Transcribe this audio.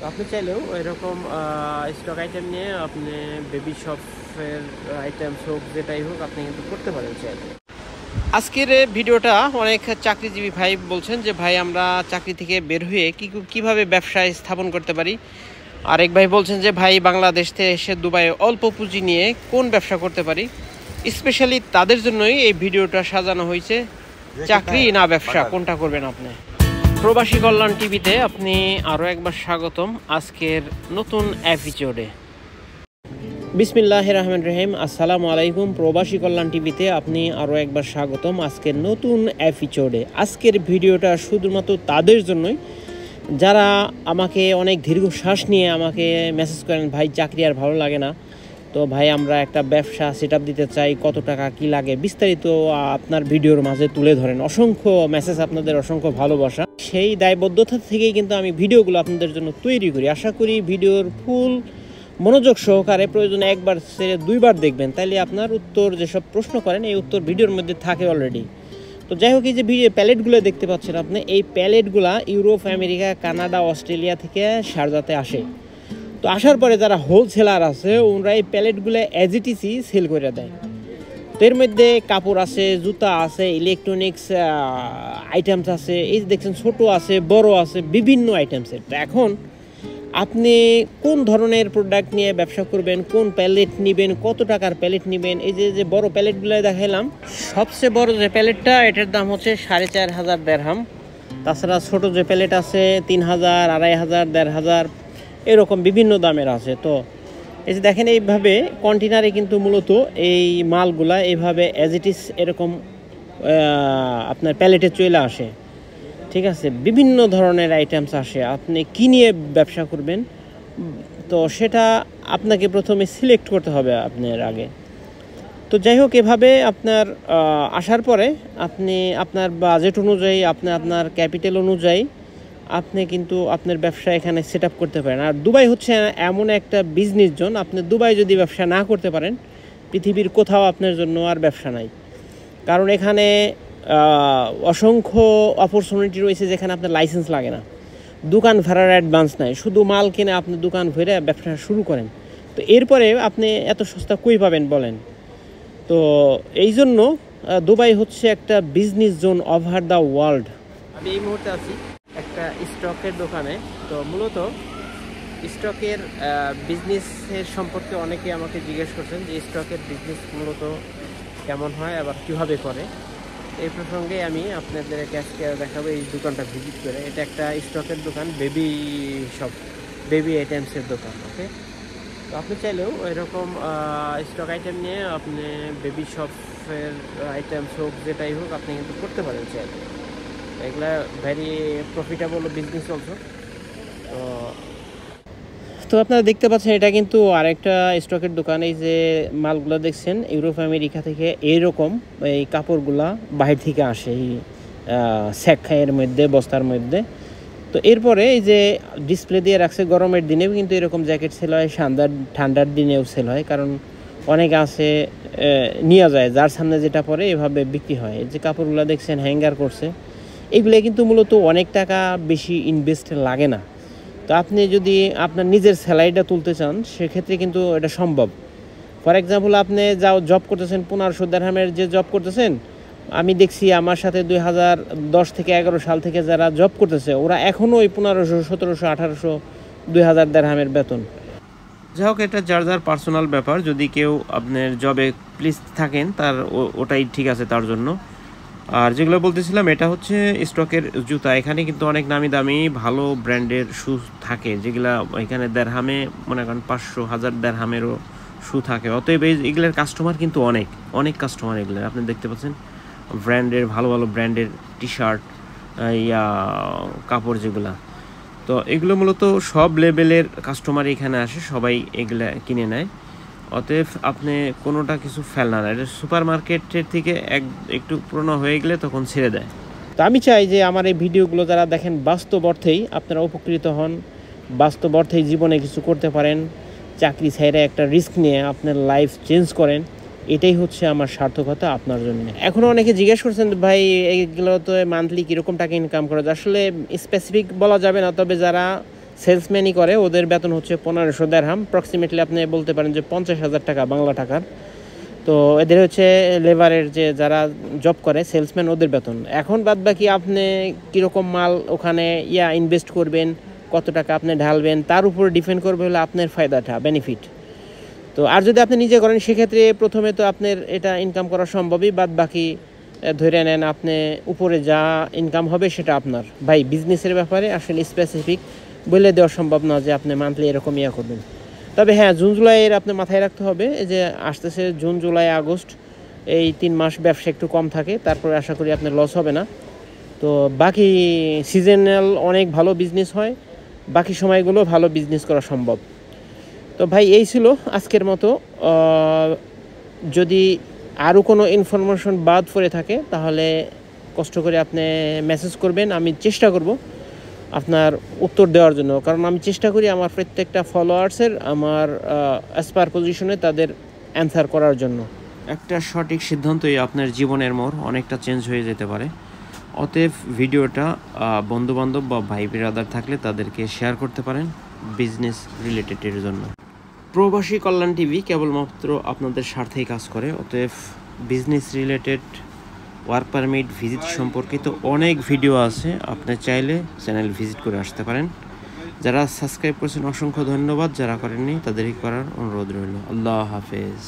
আপনি চাইলেও এরকম স্টক আইটেম নিয়ে আপনি বেবি শপের আইটেমস হোক যেটাই হোক আপনি কিন্তু করতে পারেন চাইলে। আজকের ভিডিওটা অনেক চাকরিজীবী ভাই বলছেন যে ভাই আমরা চাকরি থেকে বের হয়ে কীভাবে ব্যবসায় স্থাপন করতে পারি। আরেক ভাই বলছেন যে ভাই বাংলাদেশ থেকে এসে দুবাইয়ে অল্প পুঁজি নিয়ে কোন ব্যবসা করতে পারি। স্পেশালি তাদের জন্যই এই ভিডিওটা সাজানো হয়েছে, চাকরি না ব্যবসা কোনটা করবেন আপনি। প্রবাসী কল্যাণ টিভিতে আপনি আরও একবার স্বাগতম আজকের নতুন এপিসোডে। বিসমিল্লাহির রহমানির রহিম, আসসালামু আলাইকুম। প্রবাসী কল্যাণ টিভিতে আপনি আরও একবার স্বাগতম আজকের নতুন এপিসোডে। আজকের ভিডিওটা শুধুমাত্র তাদের জন্যই যারা আমাকে অনেক দীর্ঘশ্বাস নিয়ে আমাকে মেসেজ করেন, ভাই চাকরি আর ভালো লাগে না, তো ভাই আমরা একটা ব্যবসা সেট আপ দিতে চাই, কত টাকা কি লাগে বিস্তারিত আপনার ভিডিওর মাঝে তুলে ধরেন। অসংখ্য মেসেজ, আপনাদের অসংখ্য ভালোবাসা। সেই দায়বদ্ধতা থেকেই কিন্তু আমি ভিডিওগুলো আপনাদের জন্য তৈরি করি। আশা করি ভিডিওর ফুল মনোযোগ সহকারে প্রয়োজনে একবার ছেড়ে দুইবার দেখবেন, তাইলে আপনার উত্তর যেসব প্রশ্ন করেন এই উত্তর ভিডিওর মধ্যে থাকে অলরেডি। তো যাই হোক, এই যে ভিডিও প্যালেটগুলো দেখতে পাচ্ছেন আপনি, এই প্যালেটগুলা ইউরোপ, আমেরিকা, কানাডা, অস্ট্রেলিয়া থেকে শারজাতে আসে। তো আসার পরে যারা হোলসেলার আছে ওনারা এই প্যালেটগুলো অ্যাজ ইট ইজই সেল করে দেয়। তো এর মধ্যে কাপড় আছে, জুতা আছে, ইলেকট্রনিক্স আইটেমস আছে, এই যে দেখছেন ছোটো আছে, বড় আছে, বিভিন্ন আইটেমসের। তো এখন আপনি কোন ধরনের প্রোডাক্ট নিয়ে ব্যবসা করবেন, কোন প্যালেট নেবেন, কত টাকার প্যালেট নেবেন। এই যে বড় প্যালেটগুলো দেখালাম, সবচেয়ে বড় যে প্যালেটটা এটার দাম হচ্ছে 4,500 দেরহাম। তাছাড়া ছোটো যে প্যালেট আছে 3,000, 2,500, 1,500 এরকম বিভিন্ন দামের আছে। তো এই যে দেখেন এইভাবে কন্টেনারে কিন্তু মূলত এই মালগুলা এইভাবে অ্যাজ ইট ইজ এরকম আপনার প্যালেটে চলে আসে। ঠিক আছে, বিভিন্ন ধরনের আইটেমস আসে। আপনি কী নিয়ে ব্যবসা করবেন তো সেটা আপনাকে প্রথমে সিলেক্ট করতে হবে আপনার আগে। তো যাই হোক, এভাবে আপনার আসার পরে আপনি আপনার বাজেট অনুযায়ী আপনার ক্যাপিটাল অনুযায়ী আপনি কিন্তু আপনার ব্যবসা এখানে সেট আপ করতে পারেন। আর দুবাই হচ্ছে এমন একটা বিজনেস জোন, আপনি দুবাই যদি ব্যবসা না করতে পারেন পৃথিবীর কোথাও আপনার জন্য আর ব্যবসা নাই। কারণ এখানে অসংখ্য অপরচুনিটি রয়েছে যেখানে আপনার লাইসেন্স লাগে না, দোকান ভাড়ার অ্যাডভান্স নাই, শুধু মাল কিনে আপনি দোকান ভরে ব্যবসা শুরু করেন। তো এরপরে আপনি এত সস্তা কই পাবেন বলেন। তো এই জন্য দুবাই হচ্ছে একটা business zone over the world. আমি এই মুহূর্তে আছি একটা স্টকের দোকানে। তো মূলত স্টকের বিজনেসের সম্পর্কে অনেকে আমাকে জিজ্ঞেস করছেন যে স্টকের বিজনেস মূলত কেমন হয়, আবার কীভাবে করে। এই প্রসঙ্গে আমি আপনাদের আজকে দেখাবো এই দোকানটা ভিজিট করে। এটা একটা স্টকের দোকান, বেবি শপ, বেবি আইটেমসের দোকান। ওকে, তো আপনি চাইলেও এরকম স্টক আইটেম নিয়ে আপনি বেবি শপের আইটেমস হোক যেটাই হোক আপনি কিন্তু করতে পারেন চাইলে। এগুলা ভেরি প্রফিটেবল বিজনেস অলসো। তো আপনারা দেখতে পাচ্ছেন এটা কিন্তু আরেকটা স্টকের দোকান। এই যে মালগুলো দেখছেন ইউরোপ আমেরিকা থেকে এইরকম এই কাপড়গুলা বাহির থেকে আসে এই স্যাকের মধ্যে, বস্তার মধ্যে। তো এরপরে এই যে ডিসপ্লে দিয়ে রাখছে, গরমের দিনেও কিন্তু এরকম জ্যাকেট সেল হয়, ঠান্ডার দিনেও সেল হয়। কারণ অনেকে আছে নিয়ে যায়, যার সামনে যেটা পরে এভাবে বিক্রি হয়। এই যে কাপড়গুলো দেখছেন হ্যাঙ্গার করছে, এগুলো কিন্তু মূলত অনেক টাকা বেশি ইনভেস্ট লাগে না। তো আপনি যদি আপনার নিজের স্যালারিটা তুলতে চান সেক্ষেত্রে কিন্তু এটা সম্ভব। ফর এক্সাম্পল, আপনি জব করতেছেন 1500 দেরহামের যে জব করতেছেন, আমি দেখছি আমার সাথে 2010 থেকে 11 সাল থেকে যারা জব করতেছে ওরা এখনও ওই 1500, 1700, 1800, 2000 দেরহামের বেতন। যাই হোক, এটা যার যার পার্সোনাল ব্যাপার। যদি কেউ আপনার জবে প্লিজ থাকেন তার ওটাই ঠিক আছে তার জন্য। আর যেগুলো বলতেছিলাম এটা হচ্ছে স্টকের জুতা। এখানে কিন্তু অনেক নামি দামি ভালো ব্র্যান্ডের শু থাকে, যেগুলা এখানে দেড়হামে মনে করেন 500-1000 দেড়হামেরও শু থাকে। অতএব এগুলোর কাস্টমার কিন্তু অনেক কাস্টমার এগুলো আপনি দেখতে পাচ্ছেন। ব্র্যান্ডের ভালো ব্র্যান্ডের টি শার্ট, কাপড় যেগুলা, তো এগুলো মূলত সব লেভেলের কাস্টমার এখানে আসে, সবাই এগুলা কিনে নেয়। অতএব আপনি কোনোটা কিছু ফেলনা না, এটা সুপার মার্কেটের থেকে একটু পুরনো হয়ে গেলে তখন ছেড়ে দেয়। তো আমি চাই যে আমার এই ভিডিওগুলো যারা দেখেন বাস্তব অর্থেই আপনারা উপকৃত হন, বাস্তব অর্থেই জীবনে কিছু করতে পারেন, চাকরি ছেড়ে একটা রিস্ক নিয়ে আপনার লাইফ চেঞ্জ করেন। এটাই হচ্ছে আমার সার্থকতা আপনার জন্য। এখনও অনেকে জিজ্ঞেস করছেন ভাই এইগুলো তো মান্থলি কীরকম টাকা ইনকাম করা যায়। আসলে স্পেসিফিক বলা যাবে না, তবে যারা সেলসম্যানই করে, ওদের বেতন হচ্ছে 1500 দিরহাম, অ্যাপ্রক্সিমেটলি আপনি বলতে পারেন যে 50,000 টাকা বাংলা টাকার। তো এদের হচ্ছে লেবারের যে যারা জব করে সেলসম্যান, ওদের বেতন। এখন বাদ বাকি আপনি কীরকম মাল ওখানে ইনভেস্ট করবেন, কত টাকা আপনি ঢালবেন, তার উপর ডিপেন্ড করবে হলো আপনার ফায়দাটা, বেনিফিট। তো আর যদি আপনি নিজে করেন সেক্ষেত্রে প্রথমে তো আপনার এটা ইনকাম করা সম্ভবই, বাদ বাকি ধরে নেন আপনি উপরে যা ইনকাম হবে সেটা আপনার। ভাই বিজনেসের ব্যাপারে আসলে স্পেসিফিক বলে দেওয়া সম্ভব না যে আপনি মান্থলি এরকম করবেন। তবে হ্যাঁ, জুন জুলাইয়ের আপনি মাথায় রাখতে হবে যে আসতেছে জুন জুলাই আগস্ট, এই 3 মাস ব্যবসা একটু কম থাকে, তারপরে আশা করি আপনার লস হবে না। তো বাকি সিজনাল অনেক ভালো বিজনেস হয়, বাকি সময়গুলো ভালো বিজনেস করা সম্ভব। তো ভাই এই ছিল আজকের মতো। যদি আরও কোনো ইনফরমেশন বাদ পড়ে থাকে তাহলে কষ্ট করে আপনি মেসেজ করবেন, আমি চেষ্টা করব আপনার উত্তর দেওয়ার জন্য। কারণ আমি চেষ্টা করি আমার প্রত্যেকটা ফলোয়ার্সের আমার অ্যাজ পার পজিশনে তাদের অ্যান্সার করার জন্য। একটা সঠিক সিদ্ধান্তই আপনার জীবনের মোড় অনেকটা চেঞ্জ হয়ে যেতে পারে। অতএব ভিডিওটা বন্ধুবান্ধব বা ভাই বিরাদার থাকলে তাদেরকে শেয়ার করতে পারেন বিজনেস রিলেটেডের জন্য। প্রবাসী কল্যাণ টিভি কেবলমাত্র আপনাদের স্বার্থেই কাজ করে। অতএব business related, work permit, visit সম্পর্কিত অনেক ভিডিও আছে, আপনি চাইলে চ্যানেল ভিজিট করে আসতে পারেন। যারা সাবস্ক্রাইব করেছেন অসংখ্য ধন্যবাদ, যারা করেননি তাদেরই করার অনুরোধ রইল। আল্লাহ হাফেজ।